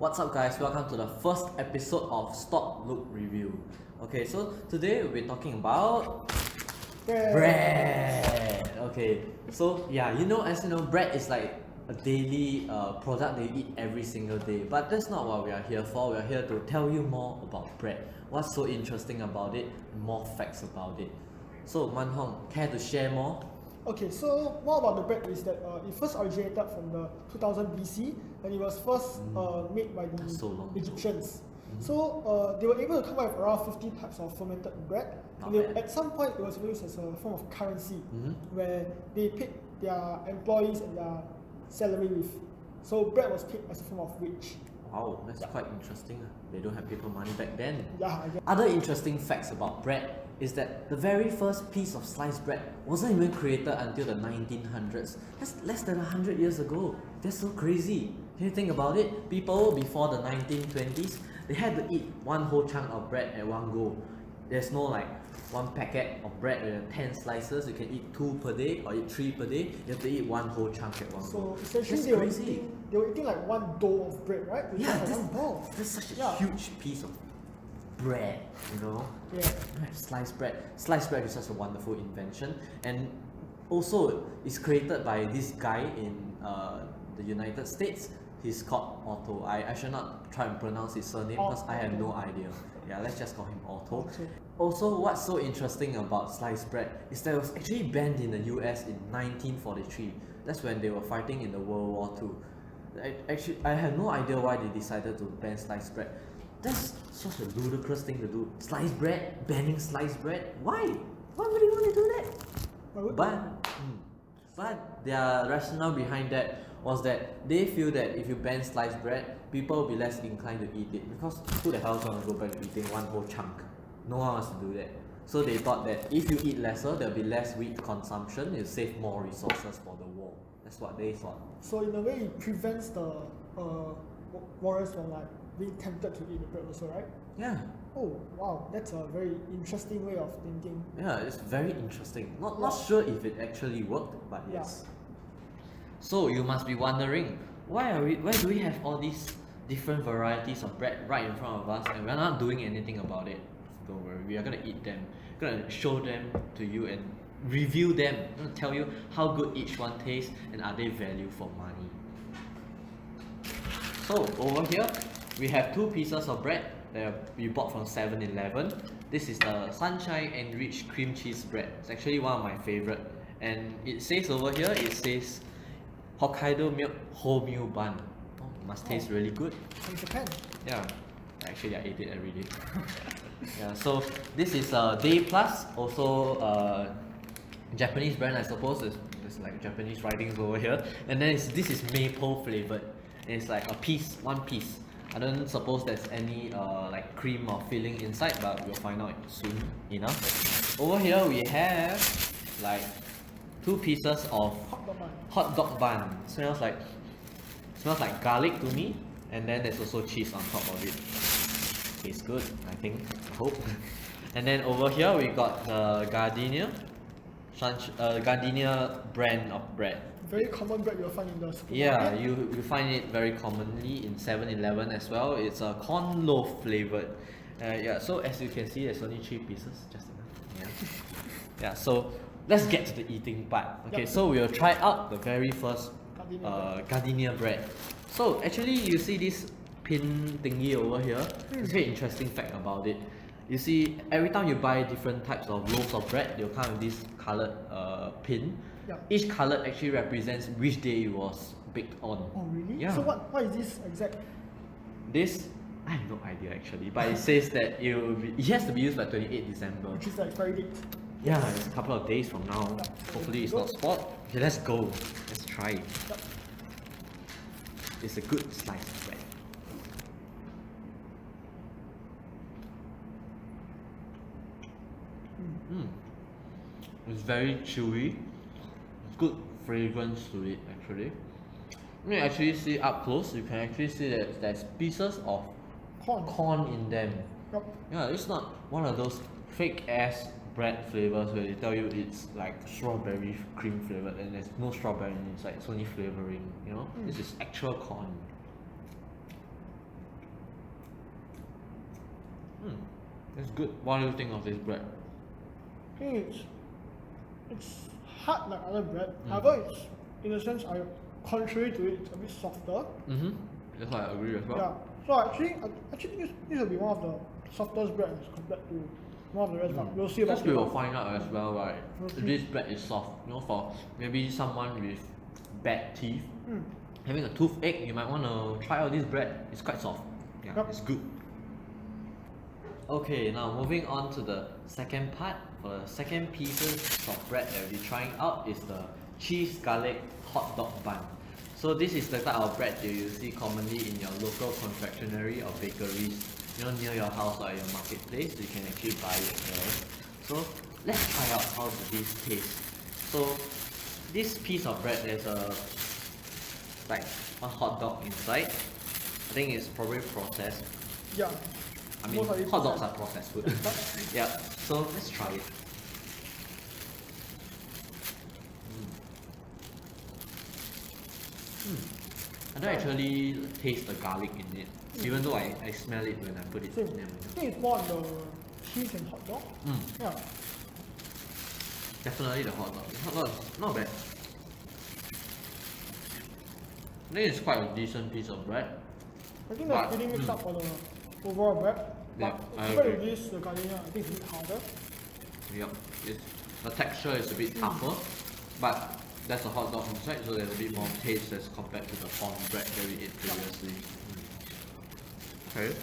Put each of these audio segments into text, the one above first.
What's up guys, welcome to the first episode of Stop Look Review. Okay, so today we'll be talking about bread. Okay, so yeah, as you know, bread is like a daily product that you eat every single day. But that's not what we are here for. We are here to tell you more about bread. What's so interesting about it, more facts about it. So Manhong, care to share more? Okay, so more about the bread is that it first originated from the 2000 BC and it was first made by the Egyptians. So they were able to come up with around 50 types of fermented bread. And at some point it was used as a form of currency where they paid their employees and their salary with. So bread was paid as a form of wage. Wow, that's quite interesting. They don't have paper money back then. Yeah, I guess. Other interesting facts about bread is that the very first piece of sliced bread wasn't even created until the 1900s. That's less than 100 years ago. That's so crazy. Can you think about it? People before the 1920s, they had to eat one whole chunk of bread at one go. There's no like one packet of bread with 10 slices. You can eat 2 per day or eat 3 per day. You have to eat one whole chunk at one go. So essentially they were eating like one dough of bread, right? Yeah, one ball. That's such a huge piece of bread, Yeah. Sliced bread. Sliced bread is such a wonderful invention, and also it's created by this guy in the United States. He's called Otto. I should not try and pronounce his surname because I have no idea. Yeah, let's just call him Otto. Also, what's so interesting about sliced bread is that it was actually banned in the US in 1943. That's when they were fighting in the World War II. I have no idea why they decided to ban sliced bread. That's such a ludicrous thing to do. Sliced bread? Banning sliced bread? Why? Why would you want to do that? But their rationale behind that was that they feel that if you ban sliced bread, people will be less inclined to eat it, because who the hell is going to go back to eating one whole chunk? No one wants to do that. So they thought that if you eat lesser, there'll be less wheat consumption, it'll save more resources for the war. That's what they thought. So in a way it prevents the warriors from like being tempted to eat the bread also, right? Yeah. Oh wow, that's a very interesting way of thinking. Yeah, it's very interesting. Not sure if it actually worked, but yes. So you must be wondering, why do we have all these different varieties of bread right in front of us and we're not doing anything about it? Don't worry, we are gonna eat them, gonna show them to you and review them. I'm gonna tell you how good each one tastes and are they value for money. So over here we have 2 pieces of bread that we bought from 7-Eleven. This is the Sunshine Enriched Cream Cheese Bread. It's actually one of my favorite. And it says over here, it says Hokkaido milk wholemeal bun. Oh, must taste really good. From Japan. Yeah, actually I eat it every day. Yeah, so this is Day Plus, also Japanese brand, I suppose. There's like Japanese writings over here. And then this is maple flavored. And it's like one piece. I don't suppose there's any like cream or filling inside, but we'll find out soon enough. Over here we have like 2 pieces of hot dog bun. Smells like garlic to me, and then there's also cheese on top of it. Tastes good, I think. I hope. And then over here we got the Gardenia brand of bread. Very common bread you'll find in the supermarket. Yeah, you find it very commonly in 7-Eleven as well. It's a corn loaf flavored. Yeah, so as you can see, there's only 3 pieces, just enough. Yeah, so let's get to the eating part. Okay, so we'll try out the very first gardenia bread. So actually, you see this pin thingy over here. It's a very interesting fact about it. You see, every time you buy different types of loaves of bread, they'll come with this colored pin. Each color actually represents which day it was baked on. Oh really? Yeah. So what is this exact? This, I have no idea actually, but it says that it has to be used by 28 December. Which is like Friday. Yeah, it's a couple of days from now. Hopefully it's not spoiled. Okay, let's go. Let's try it. It's a good slice of bread. It's very chewy. Good fragrance to it actually. When you actually see up close, you can actually see that there's pieces of corn in them. Yeah, it's not one of those fake ass bread flavors where they tell you it's like strawberry cream flavored and there's no strawberry inside, it's only flavoring, This is actual corn. It's good. What do you think of this bread? I think it's hard like other bread. However, it's in a sense, contrary to it, it's a bit softer. That's why I agree as well. Yeah. So I think this will be one of the softest bread as compared to one of the rest. But we'll see about Because we will find out as well, right? If this bread is soft, you know, for maybe someone with bad teeth, having a toothache, you might want to try out this bread. It's quite soft. Yeah, it's good. Okay, now moving on to the second part. For the second pieces of bread that we'll be trying out is the cheese garlic hot dog bun. So this is the type of bread that you see commonly in your local confectionery or bakeries, you know, near your house or your marketplace. You can actually buy it there. So let's try out how this tastes. So this piece of bread, there's like a hot dog inside. I think it's probably processed. Yeah. I mean, hot dogs are processed food. Yeah, so let's try it. I don't actually taste the garlic in it, even though I smell it when I put it in there. I think it's more on the cheese and hot dog. Yeah. Definitely the hot dog. The hot dog is not bad. I think it's quite a decent piece of bread. I think that's pretty mixed up for the overall bread. Yeah, but compared to this, the gardenia, I think it's a bit harder. Yep, the texture is a bit tougher, but there's a hot dog inside, so there's a bit more taste as compared to the corn bread that we ate previously. Okay.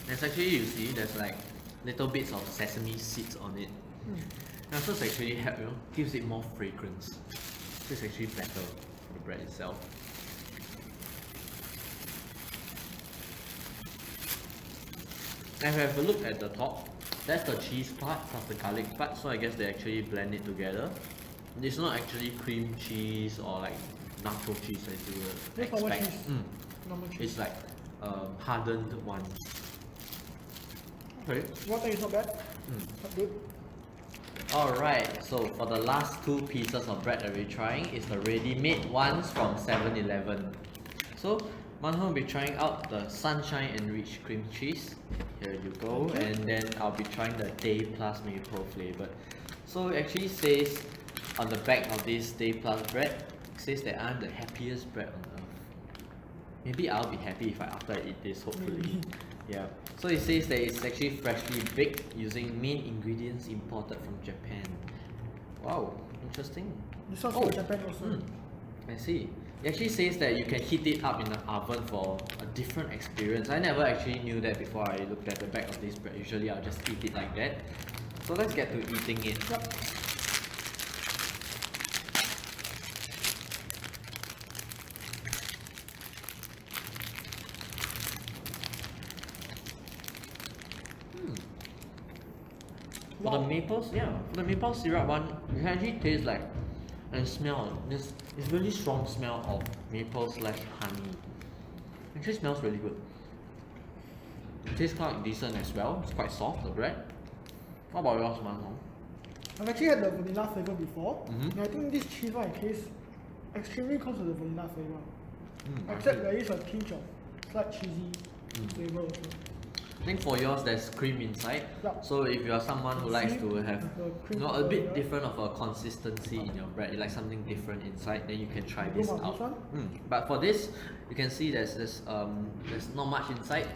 There's actually, you see, there's like little bits of sesame seeds on it. And so it's actually help, you know, gives it more fragrance. So it's actually better for the bread itself. And if you have a look at the top, that's the cheese part plus the garlic part, so I guess they actually blend it together. It's not actually cream cheese or like nacho cheese as you would expect. It's like hardened one. Okay. One thing is not bad. Not good. Alright, so for the last two pieces of bread that we're trying is the ready-made ones from 7-Eleven. So Manho will be trying out the Sunshine Enriched Cream Cheese. Here you go. And then I'll be trying the Day Plus Maple flavored. So it actually says on the back of this Day Plus bread, it says that I'm the happiest bread on earth. Maybe I'll be happy if after I eat this, hopefully. Yeah. So it says that it's actually freshly baked using main ingredients imported from Japan. Wow, interesting. This one's from Japan also. I see. It actually says that you can heat it up in the oven for a different experience. I never actually knew that before I looked at the back of this bread. Usually I'll just eat it like that. So let's get to eating it. Yep. For the maples, for the maple syrup one, you can actually taste like and smell this. It's really strong smell of maple / honey. It actually smells really good. It tastes quite decent as well. It's quite soft, the bread. What about yours, Manhong? I've actually had the vanilla flavor before. And I think this cheese one tastes extremely close to the vanilla flavor. Except there is a tinge of slight cheesy flavor also. I think for yours there's cream inside. So if you are someone who likes to have a bit different of a consistency in your bread, you like something different inside, then you can try this out. But for this, you can see there's not much inside,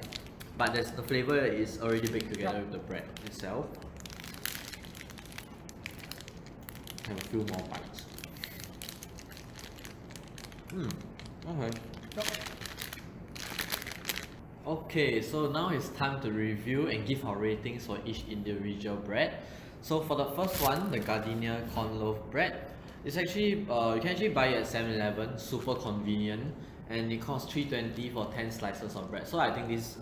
but the flavor is already baked together with the bread itself. Have a few more bites. Okay. Okay, so now it's time to review and give our ratings for each individual bread. So for the first one, the Gardenia corn loaf bread, it's actually you can actually buy it at 7-Eleven, super convenient, and it costs $3.20 for 10 slices of bread. So I think this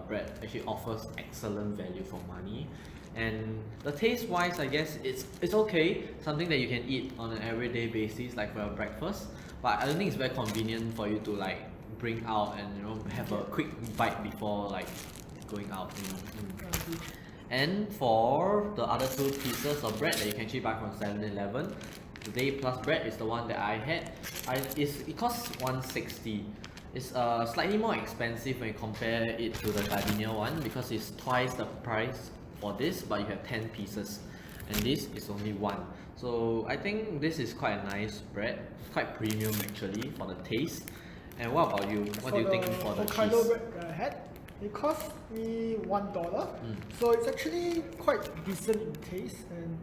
bread actually offers excellent value for money. And the taste wise, I guess it's okay, something that you can eat on an everyday basis, like for your breakfast. But I don't think it's very convenient for you to like bring out and have a quick bite before like going out. And for the other two pieces of bread that you can actually buy from 7-Eleven, the Day Plus bread is the one that I had. It costs $1.60. It's slightly more expensive when you compare it to the Gardenia one because it's twice the price for this, but you have 10 pieces, and this is only one. So I think this is quite a nice bread, quite premium actually for the taste. And what about you? What do you think for the Hokkaido cheese? bread that I had, it cost me $1. So it's actually quite decent in taste, and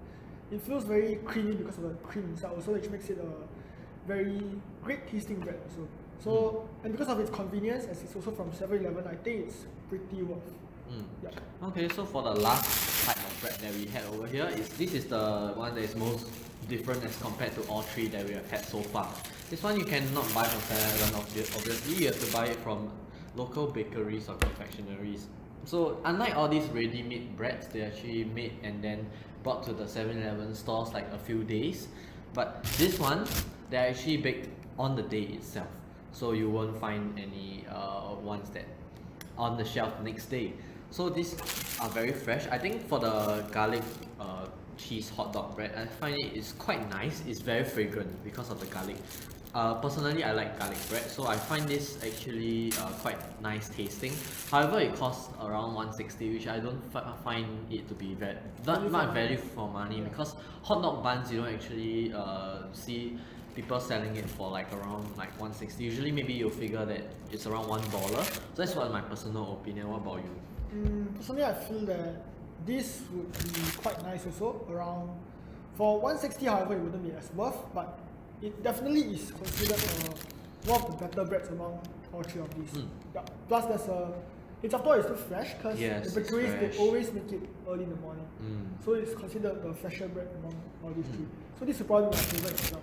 it feels very creamy because of the cream inside also, which makes it a very great tasting bread also. So, and because of its convenience, as it's also from 7-Eleven, I think it's pretty worth. Yeah. Okay, so for the last type of bread that we had over here, this is the one that is most different as compared to all three that we have had so far. This one you cannot buy from 7-Eleven, obviously you have to buy it from local bakeries or confectionaries. So unlike all these ready-made breads, they actually made and then brought to the 7-Eleven stores like a few days. But this one, they're actually baked on the day itself. So you won't find any ones that on the shelf the next day. So these are very fresh. I think for the garlic cheese hot dog bread, I find it is quite nice. It's very fragrant because of the garlic. Personally, I like garlic bread, so I find this actually quite nice tasting. However, it costs around 160, which I don't find it to be not value for money, because hot dog buns you don't actually see people selling it for like around like 160. Usually maybe you'll figure that it's around $1. So that's what my personal opinion. What about you? Personally, I feel that this would be quite nice also, around for 160. However, it wouldn't be as worth, but it definitely is considered one of the better breads among all three of these. Yeah. Plus there's it's after all it's still fresh, because the bakeries they always make it early in the morning. So it's considered the fresher bread among all these three. So this is probably my favorite as well.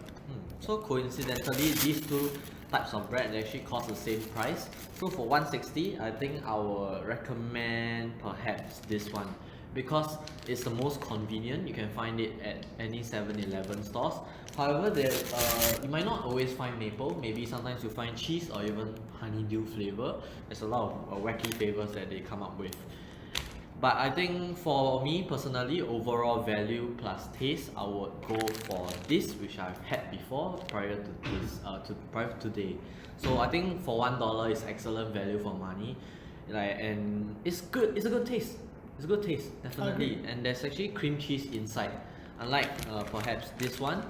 So coincidentally, these two types of bread they actually cost the same price. So for 160, I think I will recommend perhaps this one, because it's the most convenient. You can find it at any 7-Eleven stores. However, there you might not always find maple. Maybe sometimes you find cheese or even honeydew flavor. There's a lot of wacky flavors that they come up with. But I think for me personally, overall value plus taste, I would go for this, which I've had before prior to this, prior to today. So I think for $1 is excellent value for money, and it's good. It's a good taste. It's a good taste, definitely. And there's actually cream cheese inside, unlike perhaps this one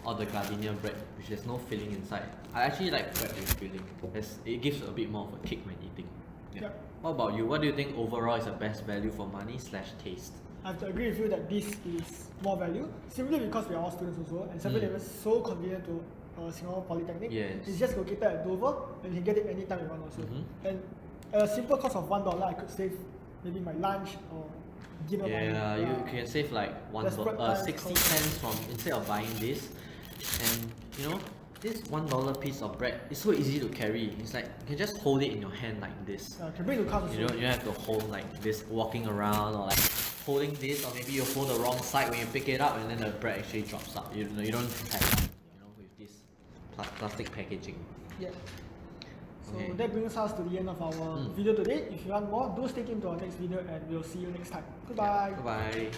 or the Gardenia bread, which there's no filling inside. I actually like bread with filling. It gives a bit more of a kick when eating. Yeah. What about you? What do you think overall is the best value for money / taste? I have to agree with you that this is more value, simply because we are all students also, and 7-Eleven is so convenient to Singapore Polytechnic. It's just located at Dover, and you can get it anytime you want also. And at a simple cost of $1, I could save maybe my lunch or dinner. You can save like 60 cents from instead of buying this. And you know, this $1 piece of bread is so easy to carry. It's like you can just hold it in your hand like this. Can bring to class. You don't have to hold like this walking around, or like holding this, or maybe you hold the wrong side when you pick it up and then the bread actually drops out. You don't have with this plastic packaging. So that brings us to the end of our video today. If you want more, do stay tuned to our next video, and we'll see you next time. Goodbye. Bye.